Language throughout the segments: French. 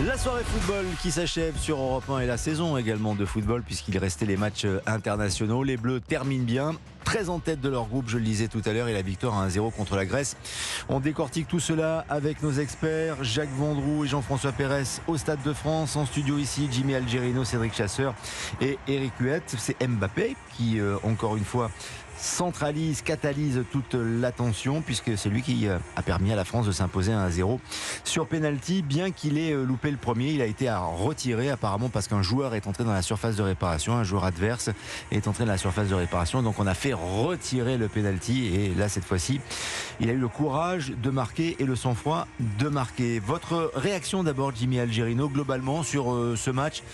La soirée football qui s'achève sur Europe 1 et la saison également de football puisqu'il restait les matchs internationaux. Les Bleus terminent bien, très en tête de leur groupe, je le disais tout à l'heure, et la victoire à 1-0 contre la Grèce. On décortique tout cela avec nos experts, Jacques Vendroux et Jean-François Pérez au Stade de France. En studio ici, Jimmy Algerino, Cédric Chasseur et Eric Huette. C'est Mbappé qui, encore une fois, centralise, catalyse toute l'attention puisque c'est lui qui a permis à la France de s'imposer 1-0 sur penalty. Bien qu'il ait loupé le premier, il a été à retirer apparemment parce qu'un joueur est entré dans la surface de réparation, un joueur adverse est entré dans la surface de réparation, donc on a fait retirer le penalty et là cette fois-ci il a eu le courage de marquer et le sang-froid de marquer. Votre réaction d'abord, Jimmy Algerino, globalement sur ce match?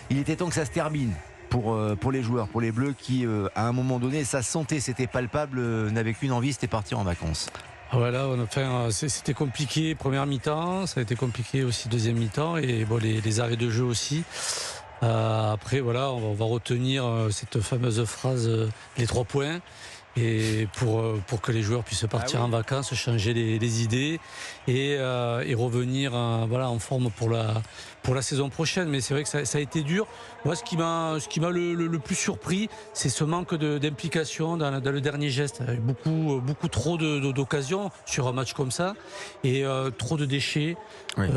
Il était temps que ça se termine pour les joueurs, pour les Bleus qui, à un moment donné, ça se sentait, c'était palpable, n'avaient qu'une envie, c'était partir en vacances. Voilà, enfin, c'était compliqué première mi-temps, ça a été compliqué aussi deuxième mi-temps et bon, les arrêts de jeu aussi. Après, voilà, on va retenir cette fameuse phrase les 3 points. Et pour que les joueurs puissent partir en vacances, changer les idées et revenir en forme pour la saison prochaine. Mais c'est vrai que ça a été dur. Moi, ce qui m'a le plus surpris, c'est ce manque d'implication dans le dernier geste. Il y a eu beaucoup trop d'occasions sur un match comme ça et trop de déchets,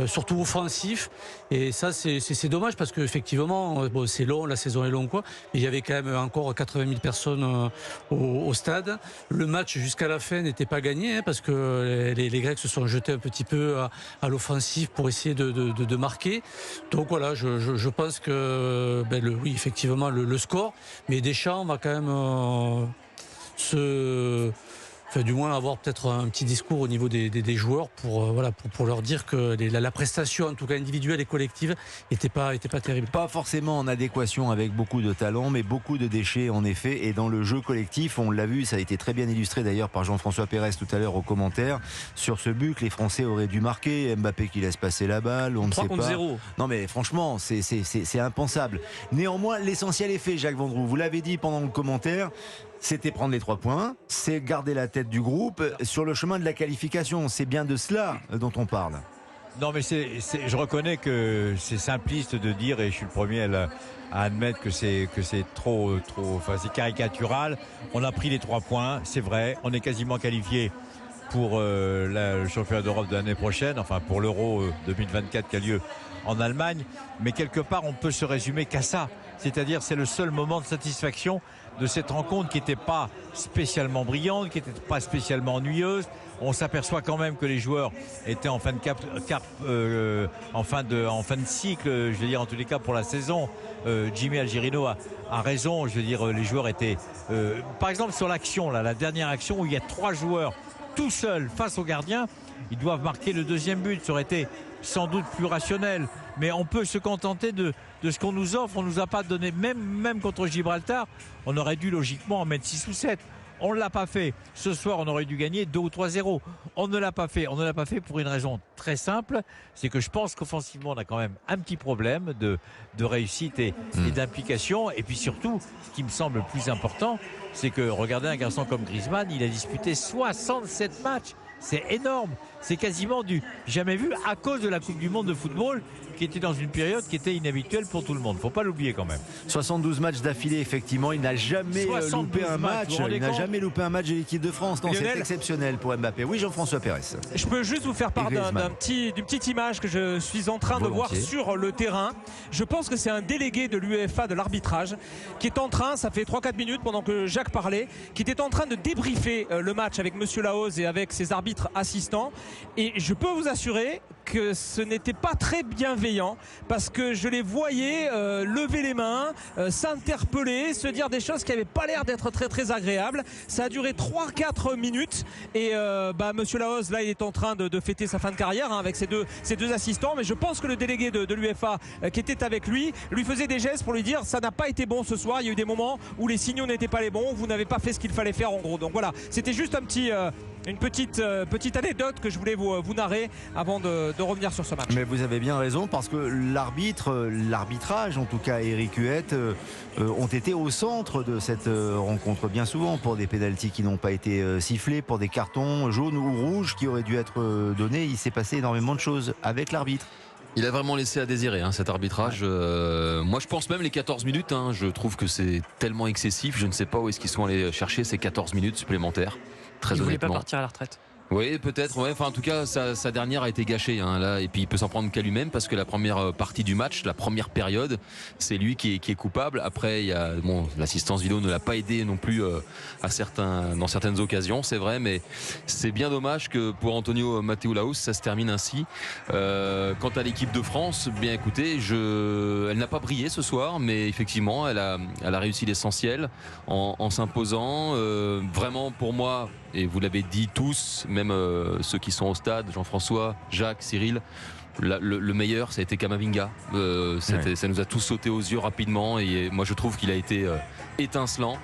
surtout offensifs. Et ça, c'est dommage parce qu'effectivement, c'est long, la saison est longue, quoi. Mais il y avait quand même encore 80 000 personnes au stade. Le match jusqu'à la fin n'était pas gagné parce que les Grecs se sont jetés un petit peu à l'offensive pour essayer de marquer. Donc voilà, je pense que oui, effectivement le score, mais Deschamps va quand même du moins avoir peut-être un petit discours au niveau des joueurs pour leur dire que la prestation, en tout cas individuelle et collective, était pas terrible. Pas forcément en adéquation avec beaucoup de talent, mais beaucoup de déchets en effet. Et dans le jeu collectif, on l'a vu, ça a été très bien illustré d'ailleurs par Jean-François Pérez tout à l'heure au commentaire. Sur ce but que les Français auraient dû marquer, Mbappé qui laisse passer la balle, on ne sait pas. 0. Non mais franchement, c'est impensable. Néanmoins, l'essentiel est fait, Jacques Vendroux. Vous l'avez dit pendant le commentaire. C'était prendre les 3 points, c'est garder la tête du groupe sur le chemin de la qualification. C'est bien de cela dont on parle. Non mais je reconnais que c'est simpliste de dire, et je suis le premier à admettre que c'est trop, enfin c'est caricatural. On a pris les 3 points, c'est vrai, on est quasiment qualifié pour le championnat d'Europe de l'année prochaine, enfin pour l'Euro 2024 qui a lieu en Allemagne, mais quelque part on peut se résumer qu'à ça. C'est-à-dire c'est le seul moment de satisfaction de cette rencontre qui n'était pas spécialement brillante, qui n'était pas spécialement ennuyeuse. On s'aperçoit quand même que les joueurs étaient en fin de cycle, je veux dire en tous les cas pour la saison. Jimmy Algerino a raison, je veux dire les joueurs étaient par exemple sur l'action, la dernière action où il y a 3 joueurs tout seuls face au gardien, ils doivent marquer le deuxième but, ça aurait été sans doute plus rationnel, mais on peut se contenter de ce qu'on nous offre. On nous a pas donné, même contre Gibraltar, on aurait dû logiquement en mettre 6 ou 7. On ne l'a pas fait. Ce soir, on aurait dû gagner 2 ou 3-0. On ne l'a pas fait. On ne l'a pas fait pour une raison très simple. C'est que je pense qu'offensivement, on a quand même un petit problème de réussite et d'implication. Et puis surtout, ce qui me semble le plus important, c'est que regardez un garçon comme Griezmann, il a disputé 67 matchs. C'est énorme. C'est quasiment du jamais vu à cause de la Coupe du Monde de football qui était dans une période qui était inhabituelle pour tout le monde. Faut pas l'oublier quand même. 72 matchs d'affilée, effectivement. Il n'a jamais loupé un match. Il n'a jamais loupé un match de l'équipe de France. Non, c'est exceptionnel pour Mbappé. Oui, Jean-François Pérez. Je peux juste vous faire part d'une petite image que je suis en train de voir sur le terrain. Je pense que c'est un délégué de l'UEFA de l'arbitrage qui est en train, ça fait 3-4 minutes pendant que Jacques parlait, qui était en train de débriefer le match avec Monsieur Lahoz et avec ses arbitres assistants. Et je peux vous assurer que ce n'était pas très bienveillant parce que je les voyais lever les mains, s'interpeller, se dire des choses qui n'avaient pas l'air d'être très très agréables. Ça a duré 3-4 minutes et Monsieur Lahoz là il est en train de fêter sa fin de carrière avec ses deux assistants, mais je pense que le délégué de l'UEFA qui était avec lui faisait des gestes pour lui dire ça n'a pas été bon ce soir, il y a eu des moments où les signaux n'étaient pas les bons, vous n'avez pas fait ce qu'il fallait faire en gros. Donc voilà, c'était juste une petite anecdote que je voulais vous narrer avant de revenir sur ce match. Mais vous avez bien raison parce que l'arbitrage, en tout cas Eric Huette, ont été au centre de cette rencontre bien souvent pour des pénaltys qui n'ont pas été sifflés, pour des cartons jaunes ou rouges qui auraient dû être donnés. Il s'est passé énormément de choses avec l'arbitre. Il a vraiment laissé à désirer cet arbitrage. Moi je pense même les 14 minutes, je trouve que c'est tellement excessif. Je ne sais pas où est-ce qu'ils sont allés chercher ces 14 minutes supplémentaires. Très honnêtement. Il voulait pas partir à la retraite. Oui, peut-être. Ouais. Enfin, en tout cas, sa dernière a été gâchée. Là, et puis il peut s'en prendre qu'à lui-même parce que la première partie du match, la première période, c'est lui qui est coupable. Après, il y a l'assistance vidéo ne l'a pas aidé non plus dans certaines occasions, c'est vrai, mais c'est bien dommage que pour Antonio Mathéoulaous, ça se termine ainsi. Quant à l'équipe de France, bien écoutez, elle n'a pas brillé ce soir, mais effectivement, elle a réussi l'essentiel en s'imposant. Vraiment, pour moi. Et vous l'avez dit tous, même ceux qui sont au stade, Jean-François, Jacques, Cyril, le meilleur, ça a été Kamavinga. Ça nous a tous sauté aux yeux rapidement et moi je trouve qu'il a été étincelant.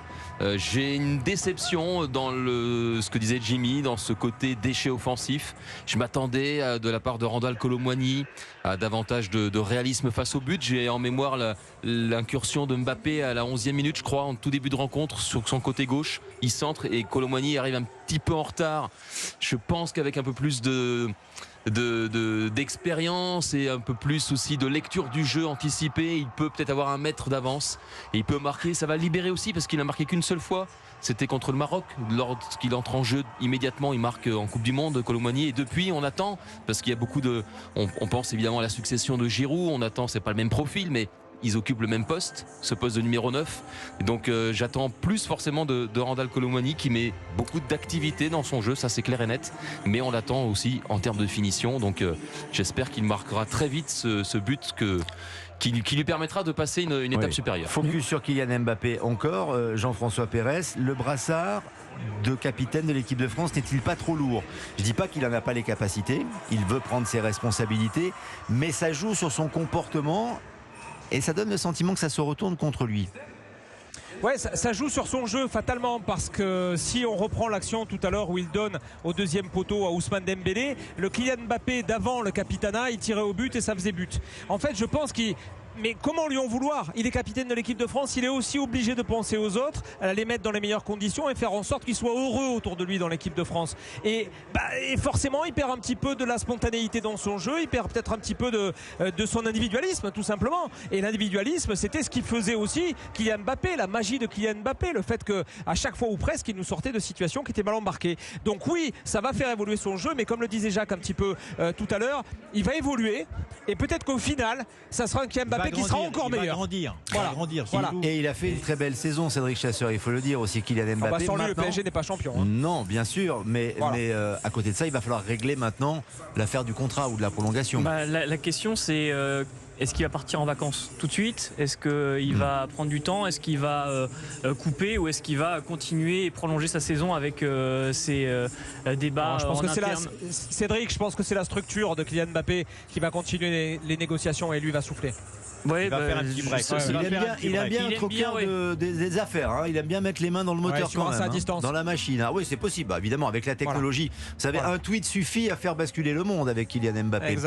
J'ai une déception dans ce que disait Jimmy, dans ce côté déchet offensif. Je m'attendais de la part de Randal Kolo Muani à davantage de réalisme face au but. J'ai en mémoire l'incursion de Mbappé à la 11e minute, je crois, en tout début de rencontre, sur son côté gauche. Il centre et Kolo Muani arrive un petit peu en retard. Je pense qu'avec un peu plus d'expérience et un peu plus aussi de lecture du jeu anticipé, il peut peut-être avoir un mètre d'avance et il peut marquer. Ça va libérer aussi parce qu'il a marqué qu'une seule fois, c'était contre le Maroc. Lorsqu'il entre en jeu immédiatement, il marque en Coupe du Monde, Kolo Muani, et depuis on attend parce qu'il y a beaucoup on pense évidemment à la succession de Giroud, on attend, c'est pas le même profil mais ils occupent le même poste, ce poste de numéro 9. Et donc j'attends plus forcément de Randal Kolo Muani qui met beaucoup d'activité dans son jeu, ça c'est clair et net. Mais on l'attend aussi en termes de finition. Donc j'espère qu'il marquera très vite ce but qui lui permettra de passer une étape supérieure. Focus sur Kylian Mbappé encore. Jean-François Pérez, le brassard de capitaine de l'équipe de France n'est-il pas trop lourd? Je dis pas qu'il n'en a pas les capacités, il veut prendre ses responsabilités, mais ça joue sur son comportement. Et ça donne le sentiment que ça se retourne contre lui. Ouais, ça joue sur son jeu fatalement parce que si on reprend l'action tout à l'heure où il donne au deuxième poteau à Ousmane Dembélé, le Kylian Mbappé d'avant le capitana, il tirait au but et ça faisait but. En fait, je pense mais comment lui en vouloir? Il est capitaine de l'équipe de France, il est aussi obligé de penser aux autres, à les mettre dans les meilleures conditions et faire en sorte qu'ils soient heureux autour de lui dans l'équipe de France. Et forcément, il perd un petit peu de la spontanéité dans son jeu, il perd peut-être un petit peu de son individualisme, tout simplement. Et l'individualisme, c'était ce qui faisait aussi Kylian Mbappé, la magie de Kylian Mbappé, le fait qu'à chaque fois ou presque, il nous sortait de situations qui étaient mal embarquées. Donc oui, ça va faire évoluer son jeu, mais comme le disait Jacques un petit peu tout à l'heure, il va évoluer et peut-être qu'au final, ça sera un Kylian Mbappé qui sera encore meilleur. Il va grandir. Et il a fait une très belle saison, Cédric Chasseur, il faut le dire aussi, Kylian Mbappé. Sans lui, le PSG n'est pas champion. Non, bien sûr, mais à côté de ça, il va falloir régler maintenant l'affaire du contrat ou de la prolongation. La question, c'est est-ce qu'il va partir en vacances tout de suite? Est-ce qu'il va prendre du temps? Est-ce qu'il va couper? Ou est-ce qu'il va continuer et prolonger sa saison avec ses débats en interne? Cédric, je pense que c'est la structure de Kylian Mbappé qui va continuer les négociations et lui va souffler. Ouais, il va faire un petit break. Il aime bien être au cœur des affaires. Il aime bien mettre les mains dans le moteur quand même, à distance. dans la machine. Oui, c'est possible. Évidemment, avec la technologie. Vous savez, un tweet suffit à faire basculer le monde avec Kylian Mbappé.